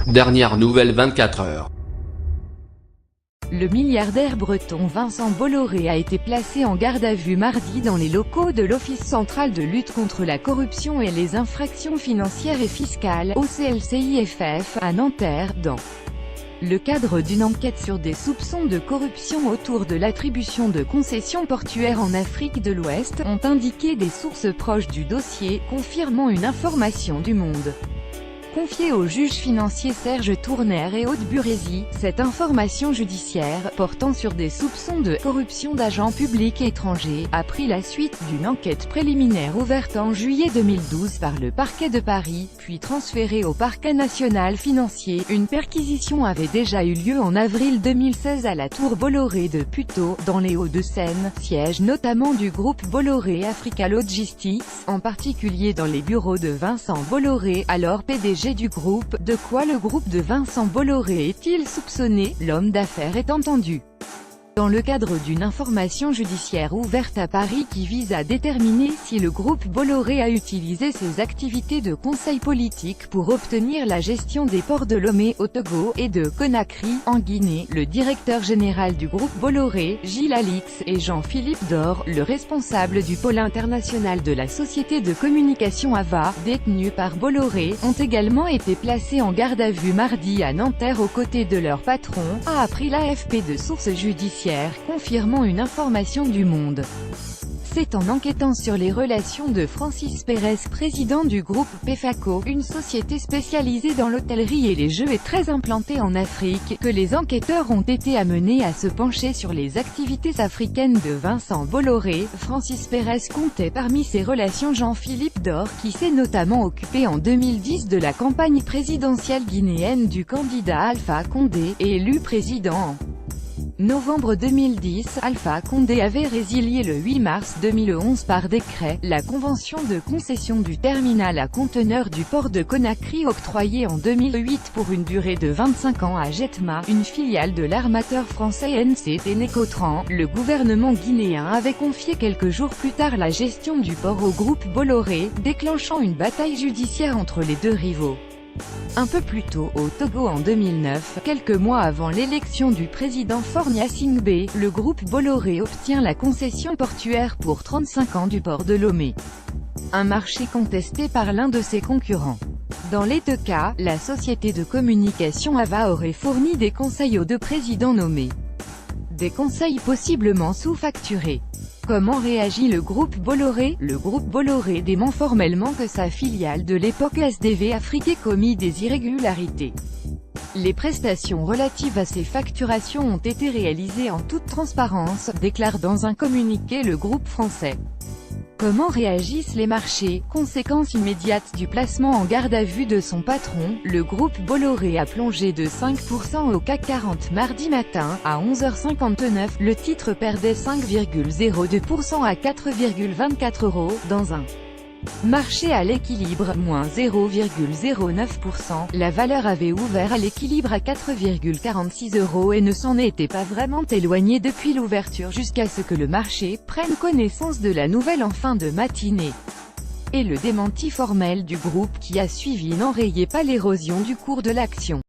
Dernière nouvelle 24 heures. Le milliardaire breton Vincent Bolloré a été placé en garde à vue mardi dans les locaux de l'Office central de lutte contre la corruption et les infractions financières et fiscales, OCLCIFF, à Nanterre, dans le cadre d'une enquête sur des soupçons de corruption autour de l'attribution de concessions portuaires en Afrique de l'Ouest, ont indiqué des sources proches du dossier, confirmant une information du Monde. Confiée au juge financier Serge Tournaire et Aude Burezi, cette information judiciaire, portant sur des soupçons de corruption d'agents publics étrangers, a pris la suite d'une enquête préliminaire ouverte en juillet 2012 par le parquet de Paris, puis transférée au parquet national financier. Une perquisition avait déjà eu lieu en avril 2016 à la tour Bolloré de Puteaux, dans les Hauts-de-Seine, siège notamment du groupe Bolloré Africa Logistics, en particulier dans les bureaux de Vincent Bolloré, alors PDG du groupe. De quoi le groupe de Vincent Bolloré est-il soupçonné? L'homme d'affaires est entendu dans le cadre d'une information judiciaire ouverte à Paris qui vise à déterminer si le groupe Bolloré a utilisé ses activités de conseil politique pour obtenir la gestion des ports de Lomé, au Togo, et de Conakry, en Guinée. Le directeur général du groupe Bolloré, Gilles Alix, et Jean-Philippe Dor, le responsable du pôle international de la société de communication AVA, détenus par Bolloré, ont également été placés en garde à vue mardi à Nanterre aux côtés de leur patron, a appris l'AFP de sources judiciaires, confirmant une information du Monde. C'est en enquêtant sur les relations de Francis Pérez, président du groupe PEFACO, une société spécialisée dans l'hôtellerie et les jeux et très implantée en Afrique, que les enquêteurs ont été amenés à se pencher sur les activités africaines de Vincent Bolloré. Francis Pérez comptait parmi ses relations Jean-Philippe Dor, qui s'est notamment occupé en 2010 de la campagne présidentielle guinéenne du candidat Alpha Condé, élu président en novembre 2010, Alpha Condé avait résilié le 8 mars 2011 par décret, la convention de concession du terminal à conteneurs du port de Conakry octroyée en 2008 pour une durée de 25 ans à Jetma, une filiale de l'armateur français NCT Nécotran. Le gouvernement guinéen avait confié quelques jours plus tard la gestion du port au groupe Bolloré, déclenchant une bataille judiciaire entre les deux rivaux. Un peu plus tôt, au Togo en 2009, quelques mois avant l'élection du président Faure Gnassingbé, le groupe Bolloré obtient la concession portuaire pour 35 ans du port de Lomé. Un marché contesté par l'un de ses concurrents. Dans les deux cas, la société de communication AVA aurait fourni des conseils aux deux présidents nommés. Des conseils possiblement sous-facturés. Comment réagit le groupe Bolloré? Le groupe Bolloré dément formellement que sa filiale de l'époque SDV Afrique ait commis des irrégularités. Les prestations relatives à ces facturations ont été réalisées en toute transparence, déclare dans un communiqué le groupe français. Comment réagissent les marchés? Conséquence immédiate du placement en garde à vue de son patron, le groupe Bolloré a plongé de 5% au CAC 40 mardi matin, à 11h59, le titre perdait 5,02% à 4,24 €, dans un marché à l'équilibre, moins 0,09%, la valeur avait ouvert à l'équilibre à 4,46 € et ne s'en était pas vraiment éloignée depuis l'ouverture jusqu'à ce que le marché prenne connaissance de la nouvelle en fin de matinée. Et le démenti formel du groupe qui a suivi n'enrayait pas l'érosion du cours de l'action.